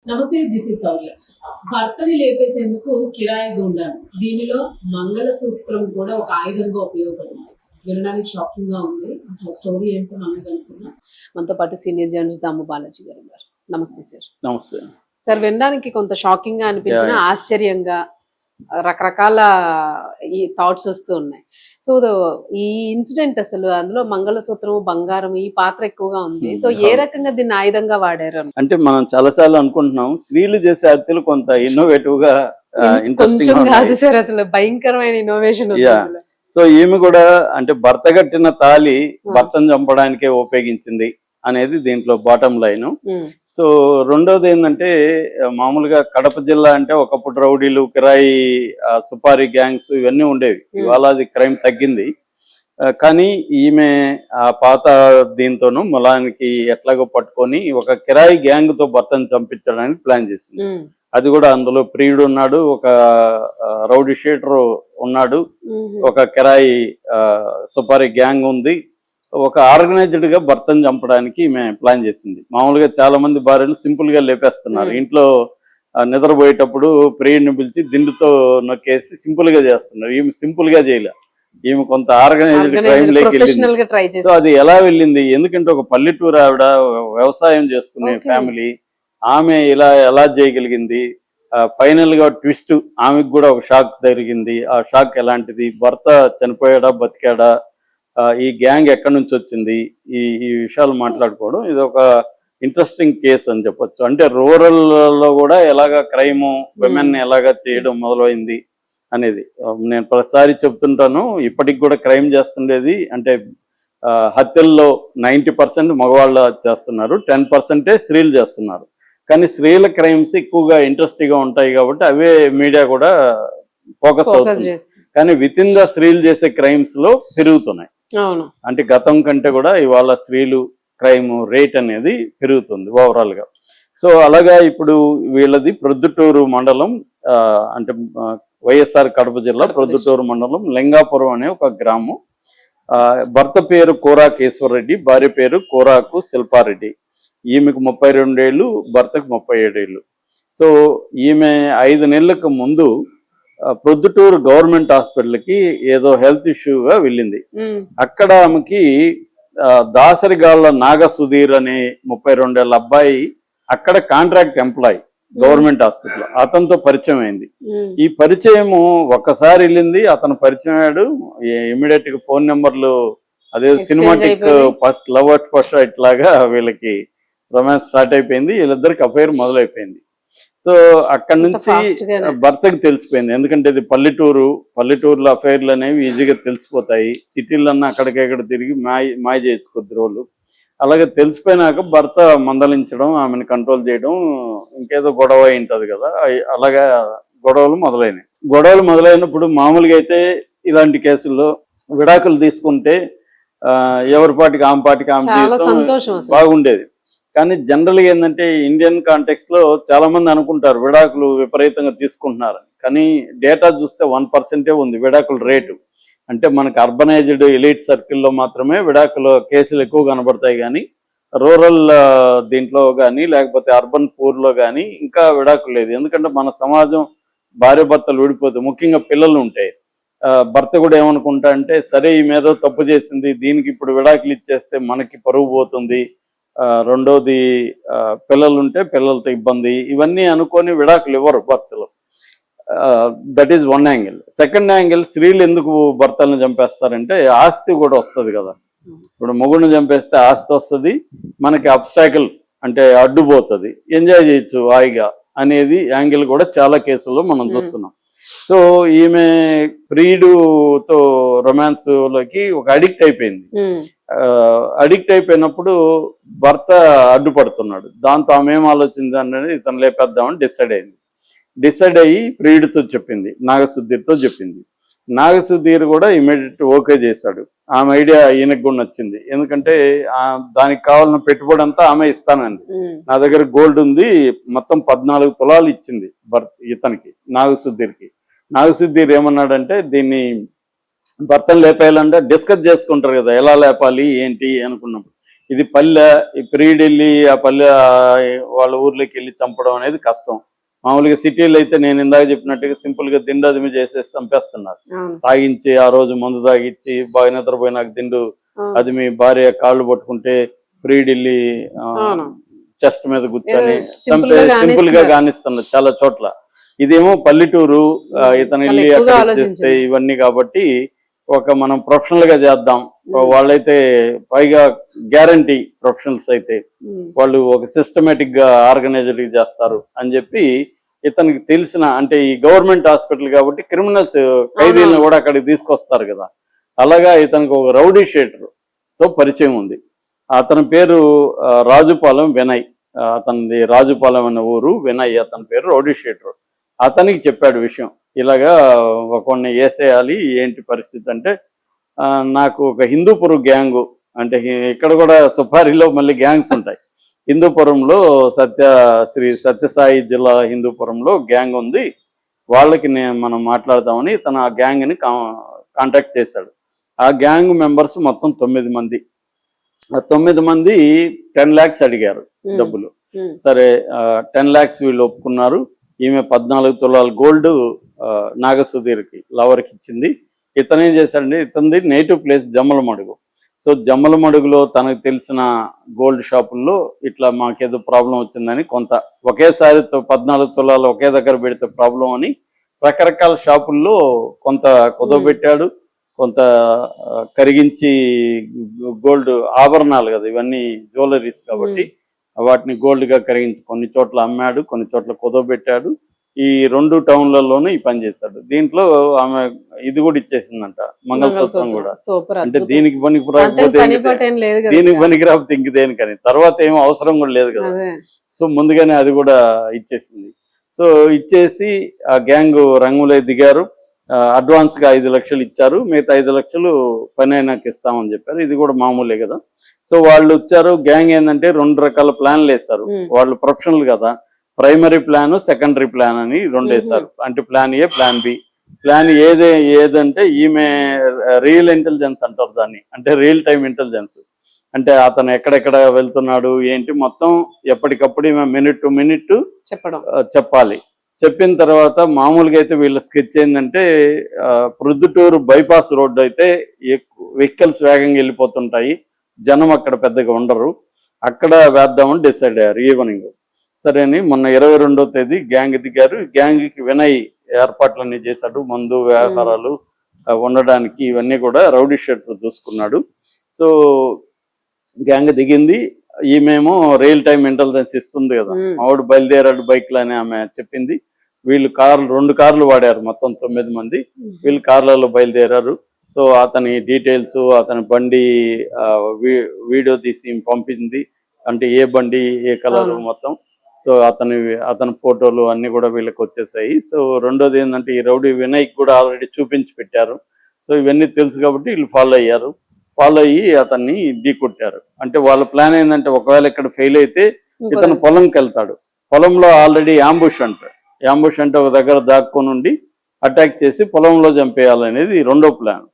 నమస్తే, this is Sourya. భర్తని లేపేసేందుకు కిరాయి గుండాలు, దీనిలో మంగళసూత్రం కూడా ఒక ఆయుధంగా ఉపయోగపడింది. వినడానికి షాకింగ్ గా ఉంది. అసలు స్టోరీ ఏంటో మనం కనుక్కుందాం. మనతో పాటు సీనియర్ జర్నలిస్ట్ దాము బాలాజీ గారు ఉన్నారు. నమస్తే సార్. నమస్తే సార్, వినడానికి కొంత షాకింగ్ గా అనిపించిన, ఆశ్చర్యంగా రకరకాల ఈ థాట్స్ వస్తూ ఉన్నాయి. సో ఈ ఇన్సిడెంట్ అసలు అందులో మంగళసూత్రం, బంగారం ఈ పాత్ర ఎక్కువగా ఉంది. సో ఏ రకంగా దీన్ని ఆయుధంగా వాడారు? అంటే మనం చాలాసార్లు అనుకుంటున్నాం స్త్రీలు చేసే హత్యలు కొంత ఇన్నోవేటివ్ గా కొంచెం కాదు సార్, అసలు భయంకరమైన ఇన్నోవేషన్. సో ఈమె కూడా అంటే భర్త కట్టిన తాళి భర్తను చంపడానికే ఉపయోగించింది అనేది దీంట్లో బాటం లైన్. సో రెండోది ఏంటంటే, మామూలుగా కడప జిల్లా అంటే ఒకప్పుడు రౌడీలు, కిరాయి, సుపారీ గ్యాంగ్స్ ఇవన్నీ ఉండేవి. ఇవాళ అది క్రైమ్ తగ్గింది. కానీ ఈమె ఆ పాత దీంతోనూ మొలానికి ఎట్లాగో పట్టుకొని ఒక కిరాయి గ్యాంగ్ తో భర్తను చంపించడానికి ప్లాన్ చేసింది. అది కూడా అందులో ప్రియుడు ఉన్నాడు, ఒక రౌడీ షీటర్ ఉన్నాడు, ఒక కిరాయి సుపారీ గ్యాంగ్ ఉంది. ఒక ఆర్గనైజ్డ్ గా భర్తను చంపడానికి ఈమె ప్లాన్ చేసింది. మామూలుగా చాలా మంది భార్యలు సింపుల్ గా లేపేస్తున్నారు. ఇంట్లో నిద్రపోయేటప్పుడు ప్రియుడిని పిలిచి దిండుతో నొక్కేసి సింపుల్ గా చేస్తున్నారు. ఈమె సింపుల్ గా చేయలే, ఈమె కొంత ఆర్గనైజ్డ్ క్రైమ్ లోకి వెళ్ళింది. సో అది ఎలా వెళ్ళింది, ఎందుకంటే ఒక పల్లెటూరు ఆవిడ, వ్యవసాయం చేసుకునే ఫ్యామిలీ, ఆమె ఇలా ఎలా చేయగలిగింది? ఫైనల్ గా ట్విస్ట్, ఆమెకు కూడా ఒక షాక్ జరిగింది. ఆ షాక్ ఎలాంటిది, భర్త చనిపోయాడా బతికాడా, ఈ గ్యాంగ్ ఎక్కడి నుంచి వచ్చింది, ఈ విషయాలు మాట్లాడుకోవడం ఇది ఒక ఇంట్రెస్టింగ్ కేసు అని చెప్పొచ్చు. అంటే రూరల్ లో కూడా ఎలాగా క్రైమ్, విమెన్ ఎలాగా చేయడం మొదలైంది అనేది నేను ప్రతిసారి చెప్తుంటాను. ఇప్పటికి కూడా క్రైమ్ చేస్తుండేది అంటే హత్యల్లో 90% మగవాళ్ళు చేస్తున్నారు, 10% స్త్రీలు చేస్తున్నారు. కానీ స్త్రీల క్రైమ్స్ ఎక్కువగా ఇంట్రెస్టింగ్ గా ఉంటాయి కాబట్టి అవే మీడియా కూడా ఫోకస్ అవుతుంది. కానీ విత్ ఇన్ ద స్త్రీలు చేసే క్రైమ్స్ లో పెరుగుతున్నాయి. అంటే గతం కంటే కూడా ఇవాళ స్త్రీలు క్రైమ్ రేట్ అనేది పెరుగుతుంది ఓవరాల్ గా. సో అలాగా ఇప్పుడు వీళ్ళది ప్రొద్దుటూరు మండలం, అంటే వైఎస్ఆర్ కడప జిల్లా ప్రొద్దుటూరు మండలం లింగాపురం అనే ఒక గ్రామం. భర్త పేరు కోరాకు ఈశ్వరరెడ్డి, భార్య పేరు కోరాకు శిల్పారెడ్డి. ఈమెకు 32 ఏళ్ళు, భర్తకు 37 ఏళ్ళు. సో ఈమె 5 నెలలకు ముందు ప్రొద్దుటూరు గవర్నమెంట్ హాస్పిటల్కి ఏదో హెల్త్ ఇష్యూగా వెళ్ళింది. అక్కడ ఆమెకి దాసరిగాళ్ళ నాగ సుధీర్ అనే 32 ఏళ్ళ అబ్బాయి అక్కడ కాంట్రాక్ట్ ఎంప్లాయీ గవర్నమెంట్ హాస్పిటల్, అతనితో పరిచయం అయింది. ఈ పరిచయము ఒక్కసారి వెళ్ళింది, అతను పరిచయం అయ్యాడు. ఇమీడియట్ గా ఫోన్ నెంబర్లు, అదే cinematic first love at first sight లాగా వీళ్ళకి రొమాన్స్ స్టార్ట్ అయిపోయింది. వీళ్ళిద్దరికి అఫైర్ మొదలైపోయింది. సో అక్కడి నుంచి భర్తకి తెలిసిపోయింది, ఎందుకంటే ఇది పల్లెటూరులో అఫైర్లు అనేవి ఈజీగా తెలిసిపోతాయి. సిటీలన్నా అక్కడికెక్కడ తిరిగి మాయ చేయొచ్చు కొద్ది రోజులు. అలాగే తెలిసిపోయినాక భర్త మందలించడం, ఆమెను కంట్రోల్ చేయడం, ఇంకేదో గొడవ ఉంటుంది కదా, అలాగా గొడవలు మొదలైనప్పుడు మామూలుగా అయితే ఇలాంటి కేసుల్లో విడాకులు తీసుకుంటే ఎవరి పాటికి ఆమె జీవితం బాగుండేది. కానీ జనరల్గా ఏంటంటే ఇండియన్ కాంటెక్స్ట్ లో చాలా మంది అనుకుంటారు విడాకులు విపరీతంగా తీసుకుంటున్నారు. కానీ డేటా చూస్తే 1% ఉంది విడాకుల రేటు. అంటే మనకు అర్బనైజ్డ్ ఎలీట్ సర్కిల్లో మాత్రమే విడాకుల కేసులు ఎక్కువ కనబడతాయి. కానీ రూరల్ దీంట్లో కానీ లేకపోతే అర్బన్ పూర్లో కానీ ఇంకా విడాకులు లేదు. ఎందుకంటే మన సమాజం భార్య భర్తలు విడిపోతే, ముఖ్యంగా పిల్లలు ఉంటాయి, భర్త కూడా ఏమనుకుంటా అంటే సరే ఈ మీద తప్పు చేసింది, దీనికి ఇప్పుడు విడాకులు ఇచ్చేస్తే మనకి పరువు పోతుంది, రెండోది పిల్లలుంటే పిల్లలతో ఇబ్బంది, ఇవన్నీ అనుకొని విడాకులు ఇవ్వరు భర్తలు. That is one angle. Second angle, స్త్రీలు ఎందుకు భర్తలను చంపేస్తారంటే ఆస్తి కూడా వస్తుంది కదా. ఇప్పుడు మొగుడిని చంపేస్తే ఆస్తి వస్తుంది, మనకి అబ్స్టాకిల్ అంటే అడ్డుపోతుంది, ఎంజాయ్ చేయొచ్చు హాయిగా అనేది యాంగిల్ కూడా చాలా కేసుల్లో మనం చూస్తున్నాం. సో ఈమె ప్రియుడుతో రొమాన్స్ లోకి ఒక అడిక్ట్ అయిపోయింది. అడిక్ట్ అయిపోయినప్పుడు భర్త అడ్డుపడుతున్నాడు. దాంతో ఆమె ఏం ఆలోచింది అనేది ఇతను లేపేద్దామని డిసైడ్ అయ్యి ప్రియుడితో చెప్పింది, నాగసుధీర్తో చెప్పింది. నాగసుధీర్ కూడా ఇమీడియట్ ఓకే చేశాడు. ఆమె ఐడియా ఈయనకు కూడా నచ్చింది. ఎందుకంటే దానికి కావాలన్న పెట్టుబడి అంతా ఆమె ఇస్తానంది. నా దగ్గర గోల్డ్ ఉంది, మొత్తం 14 తులాలు ఇచ్చింది ఇతనికి, నాగసుధీర్కి. నాగసుధీర్ ఏమన్నాడంటే, దీన్ని భర్తను లేపేయాలంటే డిస్కస్ చేసుకుంటారు కదా, ఎలా లేపాలి ఏంటి అనుకున్నప్పుడు ఇది పల్లె, ఈ ప్రీడ్ వెళ్ళి ఆ పల్లె వాళ్ళ ఊర్లోకి వెళ్ళి చంపడం అనేది కష్టం. మామూలుగా సిటీలో అయితే నేను ఇందాక చెప్పినట్టుగా సింపుల్ గా దిండు అదిమి చేసేసి చంపేస్తున్నారు. తాగించి ఆ రోజు మందు తాగించి బాగా నిద్రపోయినాక దిండు అదిమి భార్య కాళ్ళు పట్టుకుంటే ప్రీడ్ వెళ్ళి చెస్ట్ మీద కూర్చొని చంపే సింపుల్ గా కానిస్తున్నారు చాలా చోట్ల. ఇదేమో పల్లెటూరు, ఇతను వెళ్ళి అక్కడ చేస్తే ఇవన్నీ కాబట్టి ఒక మనం ప్రొఫెషనల్ గా చేద్దాం. వాళ్ళైతే పైగా గ్యారంటీ ప్రొఫెషనల్స్ అయితే వాళ్ళు ఒక సిస్టమేటిక్ గా ఆర్గనైజర్ చేస్తారు అని చెప్పి ఇతనికి తెలిసిన, అంటే ఈ గవర్నమెంట్ హాస్పిటల్ కాబట్టి క్రిమినల్స్ ఖైదీలను కూడా అక్కడికి తీసుకొస్తారు కదా, అలాగా ఇతనికి ఒక రౌడీ షీటర్ తో పరిచయం ఉంది. అతని పేరు రాజుపాలెం వినయ్. అతనిది రాజుపాలెం అనే ఊరు, వినయ్ అతని పేరు, రౌడీ షీటర్. అతనికి చెప్పాడు విషయం, ఇలాగా ఒకడిని వేసేయాలి, ఏంటి పరిస్థితి అంటే, నాకు ఒక హిందూపురం గ్యాంగు, అంటే ఇక్కడ కూడా సుపారిలో మళ్ళీ గ్యాంగ్స్ ఉంటాయి. హిందూపురంలో శ్రీ సత్యసాయి జిల్లా హిందూపురంలో గ్యాంగ్ ఉంది, వాళ్ళకి మనం మాట్లాడదామని తన ఆ గ్యాంగ్ని కాంటాక్ట్ చేశాడు. ఆ గ్యాంగ్ మెంబర్స్ మొత్తం 9 మంది. ఆ 9 మంది 10 lakhs అడిగారు డబ్బులు. సరే 10 lakhs వీళ్ళు ఒప్పుకున్నారు. ఈమె 14 తులాల గోల్డ్ నాగసుధీర్కి లవర్కి ఇచ్చింది. ఇతను ఏం చేశాడంటే, ఇతనిది నేటివ్ ప్లేస్ జమ్మలమడుగు. సో జమ్మలమడుగులో తనకు తెలిసిన గోల్డ్ షాపుల్లో ఇట్లా మాకేదో ప్రాబ్లం వచ్చిందని కొంత ఒకేసారి 14 తులాలు ఒకే దగ్గర పెడితే ప్రాబ్లం అని రకరకాల షాపుల్లో కొంత కుదవబెట్టాడు, కొంత కరిగించి గోల్డ్ ఆభరణాలు కదా ఇవన్నీ, జ్యువెలరీస్ కాబట్టి వాటిని గోల్డ్గా కరిగించి కొన్ని చోట్ల అమ్మాడు, కొన్ని చోట్ల కుదవబెట్టాడు. ఈ 2 టౌన్లలోనూ ఈ పని చేశాడు. దీంట్లో ఆమె ఇది కూడా ఇచ్చేసిందంట, మంగళసూత్రం కూడా. అంటే దీనికి పనికి రాకపోతే దీనికి పనికి రాకపోతే ఇంక దేనికని, తర్వాత ఏమో అవసరం కూడా లేదు కదా, సో ముందుగానే అది కూడా ఇచ్చేసింది. సో ఇచ్చేసి ఆ గ్యాంగ్ రంగులో దిగారు. అడ్వాన్స్ గా 5 లక్షలు ఇచ్చారు, మిగతా 5 లక్షలు పని అయినాక ఇస్తామని చెప్పారు. ఇది కూడా మామూలే కదా. సో వాళ్ళు వచ్చారు. గ్యాంగ్ ఏంటంటే 2 రకాల ప్లాన్లు వేశారు. వాళ్ళు ప్రొఫెషనల్ కదా, ప్రైమరీ ప్లాన్, సెకండరీ ప్లాన్ అని 2 వేశారు. అంటే plan A, plan B. Plan ఏదంటే ఈమె రియల్ ఇంటెలిజెన్స్ అంటారు దాన్ని, అంటే రియల్ టైమ్ ఇంటెలిజెన్స్. అంటే అతను ఎక్కడెక్కడ వెళ్తున్నాడు ఏంటి మొత్తం ఎప్పటికప్పుడు ఈమె మినిట్ టు మినిట్ చెప్పాలి. చెప్పిన తర్వాత మామూలుగా అయితే వీళ్ళ స్కెచ్ ఏంటంటే, ప్రొద్దుటూరు బైపాస్ రోడ్డు అయితే వెహికల్స్ వేగంగా వెళ్ళిపోతుంటాయి, జనం అక్కడ పెద్దగా ఉండరు, అక్కడ వేద్దామని డిసైడ్ అయ్యారు ఈవినింగ్. సరే అని మొన్న 22వ తేదీ గ్యాంగ్ దిగారు. గ్యాంగ్కి వినయ్ ఏర్పాట్లన్నీ చేశాడు, మందు వ్యాపారాలు ఉండడానికి ఇవన్నీ కూడా రౌడీ షీటర్ చూసుకున్నాడు. సో గ్యాంగ్ దిగింది. ఈమెమో రియల్ టైమ్ ఇంటెలిజెన్స్ ఇస్తుంది కదా, ఆవిడ బయలుదేరాడు బైక్లు అని ఆమె చెప్పింది. వీళ్ళు 2 కార్లు వాడారు, మొత్తం 9 మంది. వీళ్ళు కార్లలో బయలుదేరారు. సో అతని డీటెయిల్స్, అతని బండి వీడియో తీసి పంపింది, అంటే ఏ బండి ఏ కలర్ మొత్తం. సో అతని ఫోటోలు అన్ని కూడా వీళ్ళకి వచ్చేసాయి. సో రెండోది ఏంటంటే, ఈ రౌడీ వినయ్కి కూడా ఆల్రెడీ చూపించి పెట్టారు. సో ఇవన్నీ తెలుసు కాబట్టి వీళ్ళు ఫాలో అయ్యారు. ఫాలో అయ్యి అతన్ని ఢీ కొట్టారు. అంటే వాళ్ళ ప్లాన్ ఏంటంటే, ఒకవేళ ఇక్కడ ఫెయిల్ అయితే ఇతను పొలంకి వెళ్తాడు. పొలంలో ఆల్రెడీ యాంబుష్ అంటే ఒక దగ్గర దాక్కొని ఉండి అటాక్ చేసి పొలంలో చంపేయాలనేది 2వ ప్లాన్.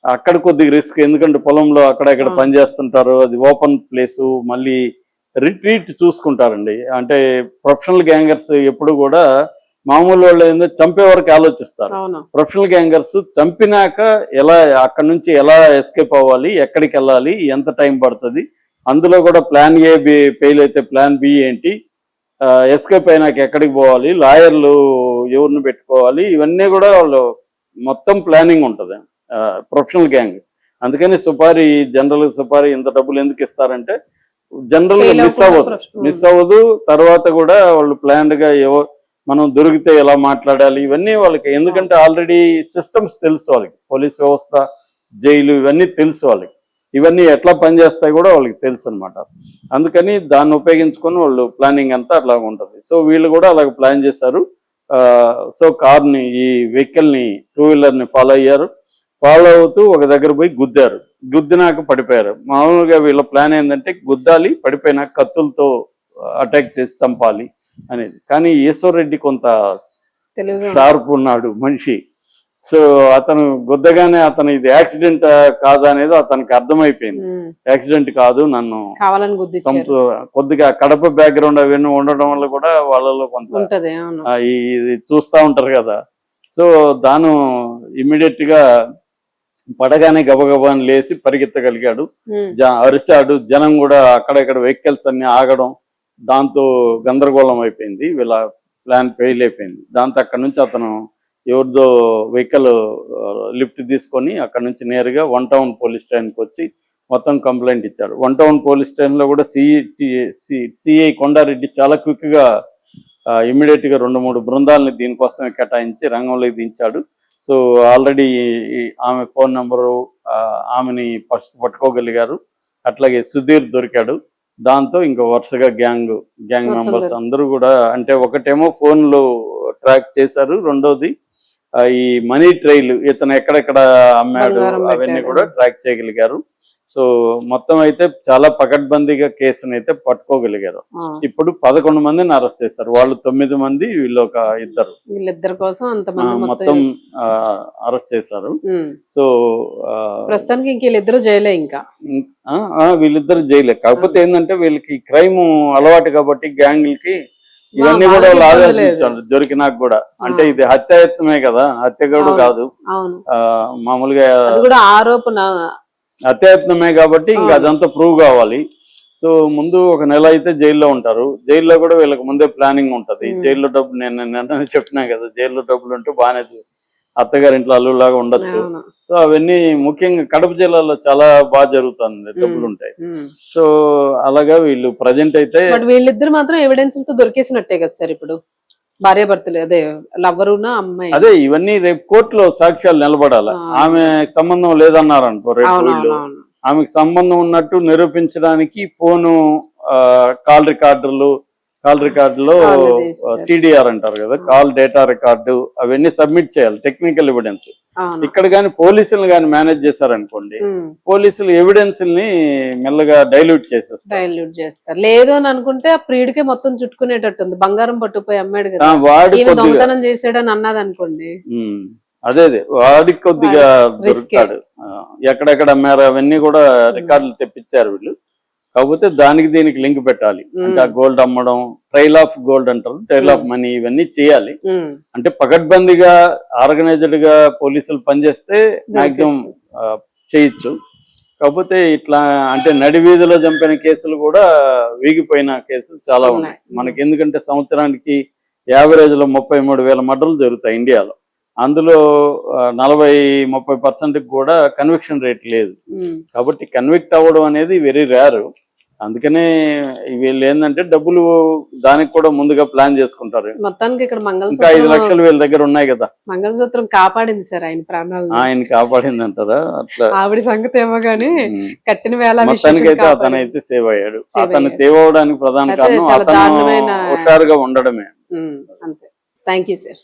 అక్కడ కొద్దిగా రిస్క్, ఎందుకంటే పొలంలో అక్కడ ఇక్కడ పని చేస్తుంటారు, అది ఓపెన్ ప్లేసు, మళ్ళీ రిట్రీట్ చూసుకుంటారండి. అంటే ప్రొఫెషనల్ గ్యాంగర్స్ ఎప్పుడు కూడా మామూలు వాళ్ళు ఏందో చంపే వరకు ఆలోచిస్తారు. ప్రొఫెషనల్ గ్యాంగర్స్ చంపినాక ఎలా అక్కడ నుంచి ఎలా ఎస్కేప్ అవ్వాలి, ఎక్కడికి వెళ్ళాలి, ఎంత టైం పడుతుంది, అందులో కూడా ప్లాన్ ఏ ఫెయిల్ అయితే ప్లాన్ బి ఏంటి, ఎస్కేప్ అయినాక ఎక్కడికి పోవాలి, లాయర్లు ఎవరిని పెట్టుకోవాలి, ఇవన్నీ కూడా వాళ్ళు మొత్తం ప్లానింగ్ ఉంటుంది ప్రొఫెషనల్ గ్యాంగ్స్. అందుకని జనరల్ సుపారీ ఇంత డబ్బులు ఎందుకు ఇస్తారంటే, జనరల్ గా మిస్ అవ్వదు. తర్వాత కూడా వాళ్ళు ప్లాన్డ్ గా మనం దొరికితే ఎలా మాట్లాడాలి ఇవన్నీ వాళ్ళకి, ఎందుకంటే ఆల్రెడీ సిస్టమ్స్ తెలుసు వాళ్ళకి, పోలీస్ వ్యవస్థ, జైలు ఇవన్నీ తెలుసు వాళ్ళకి, ఇవన్నీ ఎట్లా పనిచేస్తాయి కూడా వాళ్ళకి తెలుసు అనమాట. అందుకని దాన్ని ఉపయోగించుకొని వాళ్ళు ప్లానింగ్ అంతా అట్లా ఉంటుంది. సో వీళ్ళు కూడా అలాగ ప్లాన్ చేశారు. సో కార్ని, ఈ వెహికల్ని, 2 వీలర్ని ఫాలో అయ్యారు. ఫాలో అవుతూ ఒక దగ్గర పోయి గుద్దారు. గుద్దినాక పడిపోయారు. మామూలుగా వీళ్ళ ప్లాన్ ఏంటంటే, గుద్దాలి, పడిపోయినాక కత్తులతో అటాక్ చేసి చంపాలి అనేది. కానీ ఈశ్వర్ రెడ్డి కొంత షార్ప్ ఉన్నాడు మనిషి. సో అతను గుద్దగానే అతను ఇది యాక్సిడెంట్ కాదు అనేది అతనికి అర్థమైపోయింది. యాక్సిడెంట్ కాదు, నన్ను కావాలని గుద్దించారు. కొద్దిగా కడప బ్యాక్గ్రౌండ్ అవన్నీ ఉండడం వల్ల కూడా వాళ్ళలో కొంత ఉంటది. అవును. ఇది చూస్తా ఉంటారు కదా. సో దాను ఇమ్మీడియట్ గా పడగానే గబగబాని లేచి పరిగెత్తగలిగాడు, అరిశాడు. జనం కూడా అక్కడక్కడ వెహికల్స్ అన్ని ఆగడం, దాంతో గందరగోళం అయిపోయింది, వీళ్ళ ప్లాన్ ఫెయిల్ అయిపోయింది. దాంతో అక్కడ నుంచి అతను ఎవరిదో వెహికల్ లిఫ్ట్ తీసుకొని అక్కడ నుంచి నేరుగా 1 టౌన్ పోలీస్ స్టేషన్కి వచ్చి మొత్తం కంప్లైంట్ ఇచ్చాడు. 1 టౌన్ పోలీస్ స్టేషన్లో కూడా సిఐ కొండారెడ్డి చాలా క్విక్గా ఇమ్మీడియట్ గా 2-3 బృందాలని దీనికోసమే కేటాయించి రంగంలోకి దించాడు. సో ఆల్రెడీ ఆమె ఫోన్ నెంబరు, ఆమెని ఫస్ట్ పట్టుకోగలిగారు. అట్లాగే సుధీర్ దొరికాడు. దాంతో ఇంకా వరుసగా గ్యాంగ్ మెంబర్స్ అందరూ కూడా, అంటే ఒకటేమో ఫోన్లు ట్రాక్ చేశారు, రెండోది ఈ మనీ ట్రైల్ ఇతను ఎక్కడెక్కడ అమ్మాడు అవన్నీ కూడా ట్రాక్ చేయగలిగారు. సో మొత్తం అయితే చాలా పకడ్బందీగా కేసును అయితే పట్టుకోగలిగారు. ఇప్పుడు 11 మందిని అరెస్ట్ చేశారు. వాళ్ళు 9 మంది, వీళ్ళు ఒక వీళ్ళిద్దరి కోసం మొత్తం అరెస్ట్ చేశారు. సో ప్రస్తుతానికి ఇంక వీళ్ళిద్దరు జైలే. ఇంకా వీళ్ళిద్దరు జైలే. కాకపోతే ఏంటంటే వీళ్ళకి క్రైమ్ అలవాటు కాబట్టి గ్యాంగులకి ఇవన్నీ కూడా ఆలోచించాడు దొరికినాక కూడా. అంటే ఇది హత్యాయత్నమే కదా, హత్య కూడా కాదు, మామూలుగా ఆరోపణ హత్యాయత్నమే కాబట్టి ఇంకా అదంతా ప్రూవ్ కావాలి. సో ముందు 1 నెల అయితే జైల్లో ఉంటారు. జైల్లో కూడా వీళ్ళకి ముందే ప్లానింగ్ ఉంటది. జైల్లో డబ్బు నేను చెప్పినా కదా, జైల్లో డబ్బులు ఉంటే బాగానే అత్తగారింట్లో అల్లులాగా ఉండొచ్చు. సో అవన్నీ ముఖ్యంగా కడప జిల్లాలో చాలా బాగా జరుగుతుంది, డబ్బులు ఉంటాయి. సో అలాగా వీళ్ళు ప్రజెంట్ అయితే వీళ్ళిద్దరు మాత్రం ఎవిడెన్స్ దొరికేసినట్టే కదా సార్. ఇప్పుడు భార్యాభర్తలు, అదే లవ్వరునా అమ్మాయి, అదే ఇవన్నీ రేపు కోర్టులో సాక్ష్యాలు నిలబడాలి. ఆమెకు సంబంధం లేదన్నారనుకో, రేపు వీళ్ళు ఆమెకు సంబంధం ఉన్నట్టు నిరూపించడానికి ఫోను, కాల్ రికార్డులో సిడిఆర్ అంటారు కదా, కాల్ డేటా రికార్డు, అవన్నీ సబ్మిట్ చేయాలి, టెక్నికల్ ఎవిడెన్స్. ఇక్కడ కానీ పోలీసులు కానీ మేనేజ్ చేశారనుకోండి, పోలీసులు ఎవిడెన్స్ ని మెల్లగా డైల్యూట్ చేస్తారు. లేదు అని అనుకుంటే ఆ ప్రియుడికే మొత్తం చుట్టుకునేటట్టుంది. బంగారం పట్టుకుపోయి అమ్మాడు కదా, వాడి దొంగతనం చేసాడని అన్నది అనుకోండి, అదే వాడికి కొద్దిగా దొరుకుతాడు. ఎక్కడెక్కడ అమ్మారు అవన్నీ కూడా రికార్డులు తెప్పించారు వీళ్ళు. కాకపోతే దానికి దీనికి లింక్ పెట్టాలి. అంటే ఆ గోల్డ్ అమ్మడం, ట్రైల్ ఆఫ్ గోల్డ్ అంటారు, ట్రైల్ ఆఫ్ మనీ, ఇవన్నీ చేయాలి. అంటే పకడ్బందీగా ఆర్గనైజ్డ్ గా పోలీసులు పనిచేస్తే మాక్సిమం చేయొచ్చు. కాకపోతే ఇట్లా అంటే నడి వీధిలో చంపిన కేసులు కూడా వీగిపోయిన కేసులు చాలా ఉన్నాయి మనకి. ఎందుకంటే సంవత్సరానికి యావరేజ్ లో 33,000 మర్డర్లు జరుగుతాయి ఇండియాలో. అందులో 40-30% కూడా కన్విక్షన్ రేట్ లేదు. కాబట్టి కన్విక్ట్ అవ్వడం అనేది వెరీ రేరు. అందుకనే వీళ్ళు ఏంటంటే డబ్బులు దానికి కూడా ముందుగా ప్లాన్ చేసుకుంటారు. మొత్తానికి ఇక్కడ ఇంకా 5 లక్షలు వీళ్ళ దగ్గర ఉన్నాయి కదా. మంగళసూత్రం కాపాడింది సార్ ఆయన ప్రాణాలు. ఆయన కాపాడింది అంటారా? అట్లా ఆవిడ సంగతి ఏమో గానీ కట్టిన వేళ మొత్తానికి అయితే అతనైతే సేవ్ అయ్యాడు. అతను సేవ్ అవడానికి ప్రధాన కారణం అతను హుషారుగా ఉండడమే. అంతే. Thank you sir.